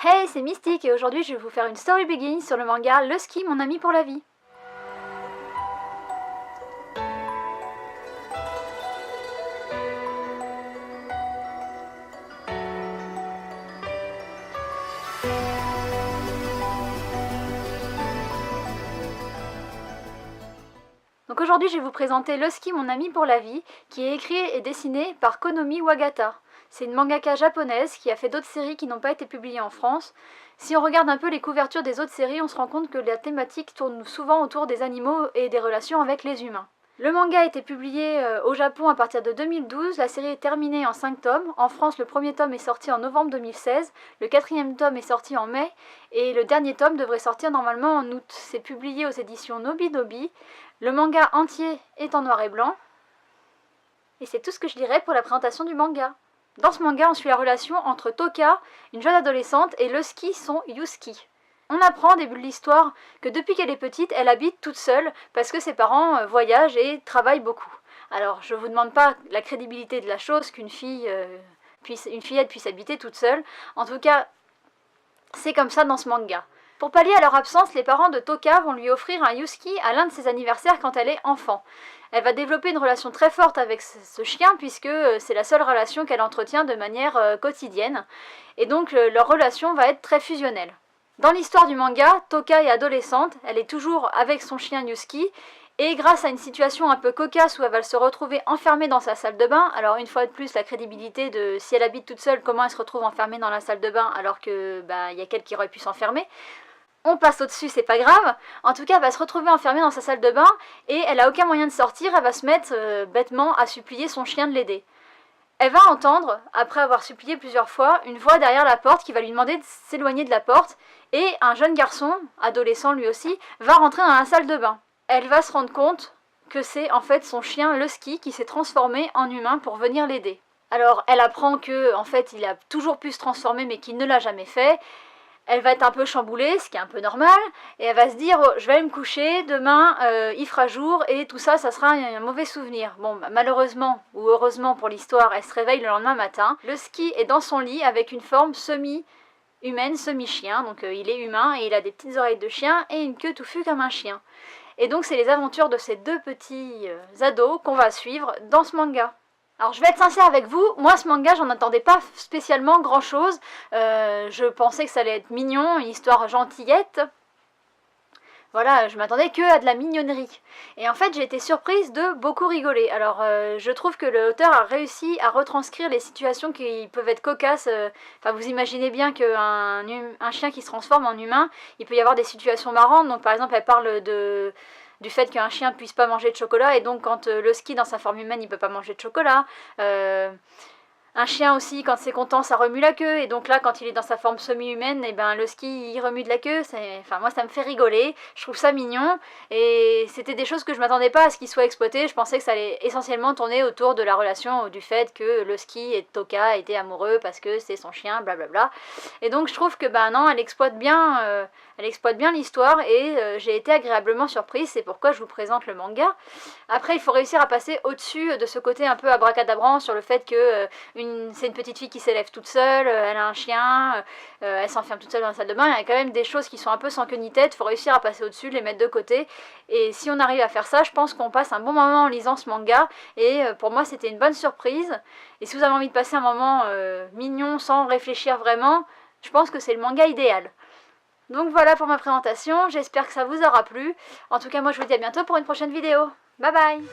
Hey, c'est Mystique et aujourd'hui je vais vous faire une story begin sur le manga Le Ski, mon ami pour la vie. Donc aujourd'hui je vais vous présenter Le Ski, mon ami pour la vie, qui est écrit et dessiné par Konomi Wagata. C'est une mangaka japonaise qui a fait d'autres séries qui n'ont pas été publiées en France. Si on regarde un peu les couvertures des autres séries, on se rend compte que la thématique tourne souvent autour des animaux et des relations avec les humains. Le manga a été publié au Japon à partir de 2012, la série est terminée en 5 tomes. En France, le premier tome est sorti en novembre 2016, le quatrième tome est sorti en mai, et le dernier tome devrait sortir normalement en août. C'est publié aux éditions Nobidobi. Le manga entier est en noir et blanc. Et c'est tout ce que je dirais pour la présentation du manga. Dans ce manga, on suit la relation entre Toka, une jeune adolescente, et le ski, son Yusuki. On apprend au début de l'histoire que depuis qu'elle est petite, elle habite toute seule parce que ses parents voyagent et travaillent beaucoup. Alors je ne vous demande pas la crédibilité de la chose qu'une fillette puisse habiter toute seule. En tout cas, c'est comme ça dans ce manga. Pour pallier à leur absence, les parents de Toka vont lui offrir un Yusuki à l'un de ses anniversaires quand elle est enfant. Elle va développer une relation très forte avec ce chien puisque c'est la seule relation qu'elle entretient de manière quotidienne. Et donc leur relation va être très fusionnelle. Dans l'histoire du manga, Toka est adolescente, elle est toujours avec son chien Yusuki, et grâce à une situation un peu cocasse où elle va se retrouver enfermée dans sa salle de bain, alors une fois de plus la crédibilité de si elle habite toute seule, comment elle se retrouve enfermée dans la salle de bain alors que y a quelqu'un qui aurait pu s'enfermer. On passe au-dessus, c'est pas grave. En tout cas, elle va se retrouver enfermée dans sa salle de bain et elle a aucun moyen de sortir, elle va se mettre bêtement à supplier son chien de l'aider. Elle va entendre, après avoir supplié plusieurs fois, une voix derrière la porte qui va lui demander de s'éloigner de la porte, et un jeune garçon, adolescent lui aussi, va rentrer dans la salle de bain. Elle va se rendre compte que c'est en fait son chien Lusky qui s'est transformé en humain pour venir l'aider. Alors elle apprend que en fait il a toujours pu se transformer mais qu'il ne l'a jamais fait. Elle va être un peu chamboulée, ce qui est un peu normal, et elle va se dire oh, je vais aller me coucher, demain il fera jour et tout ça, ça sera un mauvais souvenir. Bon, malheureusement ou heureusement pour l'histoire, elle se réveille le lendemain matin. Lusky est dans son lit avec une forme semi-humaine, semi-chien, donc il est humain et il a des petites oreilles de chien et une queue touffue comme un chien. Et donc c'est les aventures de ces deux petits ados qu'on va suivre dans ce manga. Alors je vais être sincère avec vous, moi ce manga j'en attendais pas spécialement grand chose, je pensais que ça allait être mignon, une histoire gentillette, voilà, je m'attendais que à de la mignonnerie. Et en fait j'ai été surprise de beaucoup rigoler. Alors je trouve que l'auteur a réussi à retranscrire les situations qui peuvent être cocasses, enfin vous imaginez bien qu'un chien qui se transforme en humain, il peut y avoir des situations marrantes, donc par exemple elle parle du fait qu'un chien ne puisse pas manger de chocolat, et donc quand Lusky dans sa forme humaine, il ne peut pas manger de chocolat. Un chien aussi, quand c'est content, ça remue la queue, et donc là, quand il est dans sa forme semi-humaine, et Lusky, il remue de la queue. Enfin, moi, ça me fait rigoler, je trouve ça mignon, et c'était des choses que je m'attendais pas à ce qu'ils soient exploités. Je pensais que ça allait essentiellement tourner autour de la relation, du fait que Lusky et Toka étaient amoureux parce que c'est son chien, blablabla. Et donc, je trouve que, non, elle exploite bien l'histoire, et j'ai été agréablement surprise, c'est pourquoi je vous présente le manga. Après, il faut réussir à passer au-dessus de ce côté un peu abracadabrant sur le fait que c'est une petite fille qui s'élève toute seule, elle a un chien, elle s'enferme toute seule dans la salle de bain. Il y a quand même des choses qui sont un peu sans queue ni tête, il faut réussir à passer au-dessus, les mettre de côté. Et si on arrive à faire ça, je pense qu'on passe un bon moment en lisant ce manga, et pour moi c'était une bonne surprise. Et si vous avez envie de passer un moment mignon sans réfléchir vraiment, je pense que c'est le manga idéal. Donc voilà pour ma présentation, j'espère que ça vous aura plu. En tout cas moi je vous dis à bientôt pour une prochaine vidéo. Bye bye!